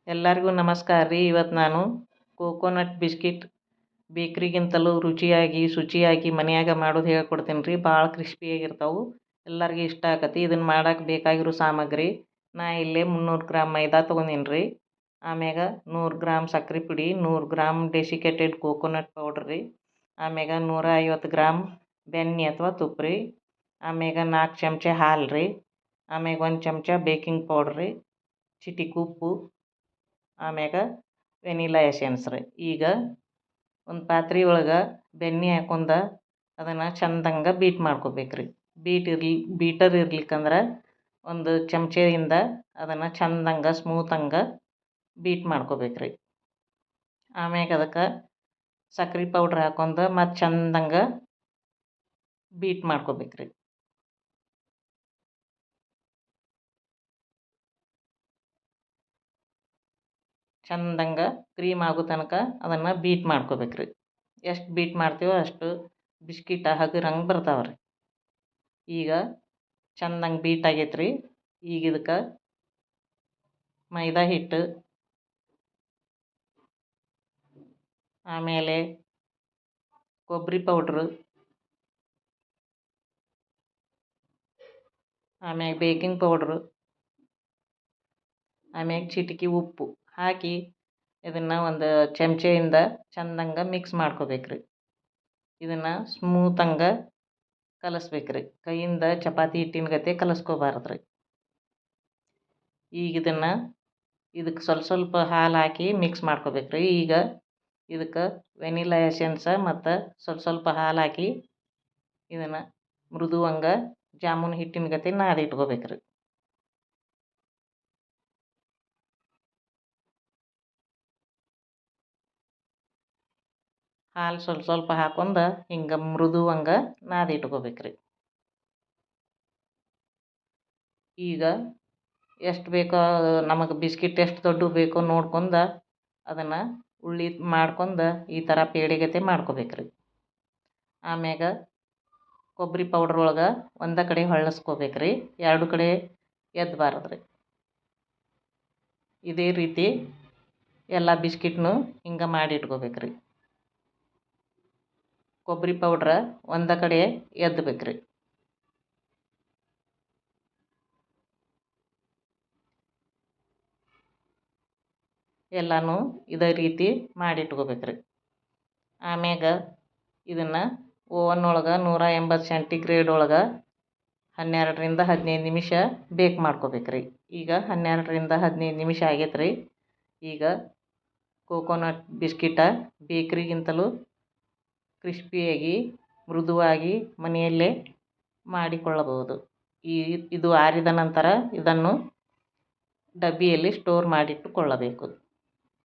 ಎಲ್ಲರಿಗೂ ನಮಸ್ಕಾರ ರೀ. ಇವತ್ತು ನಾನು ಕೋಕೋನಟ್ ಬಿಸ್ಕಿಟ್ ಬೇಕ್ರಿಗಿಂತಲೂ ರುಚಿಯಾಗಿ ಶುಚಿಯಾಗಿ ಮನೆಯಾಗ ಮಾಡೋದು ಹೇಳ್ಕೊಡ್ತೀನಿ ರೀ. ಭಾಳ ಕ್ರಿಸ್ಪಿಯಾಗಿರ್ತಾವೆ, ಎಲ್ಲರಿಗೂ ಇಷ್ಟ ಆಕತಿ. ಇದನ್ನು ಮಾಡೋಕೆ ಬೇಕಾಗಿರೋ ಸಾಮಗ್ರಿ ನಾ ಇಲ್ಲೇ 300 ಗ್ರಾಮ್ ಮೈದಾ ತೊಗೊಂಡಿನಿ ರೀ. ಆಮ್ಯಾಗ 100 ಗ್ರಾಮ್ ಸಕ್ಕರೆ ಪುಡಿ, 100 ಗ್ರಾಮ್ ಡೆಸಿಕೇಟೆಡ್ ಕೋಕೋನಟ್ ಪೌಡ್ರ್ ರೀ. ಆಮ್ಯಾಗ 150 ಗ್ರಾಮ್ ಬೆಣ್ಣೆ ಅಥವಾ ತುಪ್ಪ ರೀ. ಆಮ್ಯಾಗ 4 ಚಮಚ ಹಾಲು ರೀ. ಆಮ್ಯಾಗ 1 ಚಮಚ ಬೇಕಿಂಗ್ ಪೌಡ್ರ್ ರೀ, ಚಿಟಿಕೆ ಉಪ್ಪು, ಆಮ್ಯಾಗ ವೆನಿಲಾ ಎಸೆನ್ಸ್ ರೀ. ಈಗ ಒಂದು ಪಾತ್ರೆ ಒಳಗೆ ಬೆಣ್ಣೆ ಹಾಕೊಂಡ ಅದನ್ನು ಚಂದಂಗೆ ಬೀಟ್ ಮಾಡ್ಕೋಬೇಕು ರೀ. ಬೀಟರ್ ಇರ್ಲಿಕ್ಕಂದ್ರೆ ಒಂದು ಚಮಚದಿಂದ ಅದನ್ನು ಚಂದಂಗೆ ಸ್ಮೂತಂಗೆ ಬೀಟ್ ಮಾಡ್ಕೋಬೇಕು ರೀ. ಆಮ್ಯಾಗ ಅದಕ್ಕೆ ಸಕ್ರೆ ಪೌಡ್ರ್ ಹಾಕೊಂಡು ಮತ್ತು ಚಂದಂಗೆ ಬೀಟ್ ಮಾಡ್ಕೋಬೇಕು ರೀ. ಚಂದಂಗೆ ಕ್ರೀಮ್ ಆಗೋ ತನಕ ಅದನ್ನು ಬೀಟ್ ಮಾಡ್ಕೋಬೇಕು ರೀ. ಎಷ್ಟು ಬೀಟ್ ಮಾಡ್ತೀವೋ ಅಷ್ಟು ಬಿಸ್ಕಿಟ್ ಹಗರಂಗೆ ಬರ್ತಾವೆ ರೀ. ಈಗ ಚಂದಂಗೆ ಬೀಟ್ ಆಗೈತೆ ರೀ. ಈಗ ಇದಕ್ಕೆ ಮೈದಾ ಹಿಟ್ಟು, ಆಮೇಲೆ ಕೊಬ್ಬರಿ ಪೌಡ್ರು, ಆಮ್ಯಾಗ ಬೇಕಿಂಗ್ ಪೌಡ್ರು, ಆಮ್ಯಾಗ ಚಿಟಿಕೆ ಉಪ್ಪು ಹಾಕಿ ಇದನ್ನು ಒಂದು ಚಮಚೆಯಿಂದ ಚಂದಂಗೆ ಮಿಕ್ಸ್ ಮಾಡ್ಕೋಬೇಕು ರೀ. ಇದನ್ನು ಸ್ಮೂತಂಗೆ ಕಲಸ್ಬೇಕು ರೀ. ಕೈಯಿಂದ ಚಪಾತಿ ಹಿಟ್ಟಿನ ಗತೆ ಕಲಸ್ಕೋಬಾರ್ದು ರೀ. ಈಗ ಇದಕ್ಕೆ ಸ್ವಲ್ಪ ಹಾಲು ಹಾಕಿ ಮಿಕ್ಸ್ ಮಾಡ್ಕೋಬೇಕು ರೀ. ಈಗ ಇದಕ್ಕೆ ವೆನಿಲಾ ಎಸೆನ್ಸ ಮತ್ತು ಸ್ವಲ್ಪ ಹಾಲು ಹಾಕಿ ಇದನ್ನು ಮೃದುವಂಗೆ ಜಾಮೂನ್ ಹಿಟ್ಟಿನ ಗತೆ ನಾದಿಟ್ಕೋಬೇಕು ರೀ. ಹಾಲು ಸ್ವಲ್ಪ ಹಾಕೊಂಡು ಹಿಂಗೆ ಮೃದುವಂಗೆ ನಾದಿಟ್ಕೋಬೇಕು ರೀ. ಈಗ ಎಷ್ಟು ಬೇಕೋ ನಮಗೆ ಬಿಸ್ಕಿಟ್ ಎಷ್ಟು ದೊಡ್ಡ ಬೇಕೋ ನೋಡ್ಕೊಂಡು ಅದನ್ನು ಉಳ್ಳಿ ಮಾಡ್ಕೊಂಡು ಈ ಥರ ಪೇಡೆಗತೆ ಮಾಡ್ಕೋಬೇಕು ರೀ. ಆಮ್ಯಾಗ ಕೊಬ್ಬರಿ ಪೌಡ್ರ್ ಒಳಗೆ ಒಂದೇ ಕಡೆ ಹೊಳ್ಳಿಸ್ಕೋಬೇಕು ರೀ, ಎರಡು ಕಡೆ ಎದ್ದಬಾರ್ದು ರೀ. ಇದೇ ರೀತಿ ಎಲ್ಲ ಬಿಸ್ಕಿಟ್ನು ಹಿಂಗೆ ಮಾಡಿ ಇಟ್ಕೋಬೇಕು ರೀ. ಕೊಬ್ಬರಿ ಪೌಡ್ರ ಒಂದೇ ಕಡೆ ಎದ್ದಬೇಕು ರೀ. ಎಲ್ಲನೂ ಇದೇ ರೀತಿ ಮಾಡಿಟ್ಕೋಬೇಕು ರೀ. ಆಮ್ಯಾಗ ಇದನ್ನು ಓವನ್ ಒಳಗೆ 180 ಸೆಂಟಿಗ್ರೇಡ್ ಒಳಗೆ 12ರಿಂದ 15 ನಿಮಿಷ ಬೇಕ್ ಮಾಡ್ಕೋಬೇಕು ರೀ. ಈಗ 12ರಿಂದ 15 ನಿಮಿಷ ಆಗೈತೆ ರೀ. ಈಗ ಕೋಕೋನಟ್ ಬಿಸ್ಕಿಟ ಬೇಕ್ರಿಗಿಂತಲೂ ಕ್ರಿಸ್ಪಿಯಾಗಿ ಮೃದುವಾಗಿ ಮನೆಯಲ್ಲೇ ಮಾಡಿಕೊಳ್ಳಬಹುದು. ಇದು ಆರಿದ ನಂತರ ಇದನ್ನು ಡಬ್ಬಿಯಲ್ಲಿ ಸ್ಟೋರ್ ಮಾಡಿಟ್ಟುಕೊಳ್ಳಬೇಕು.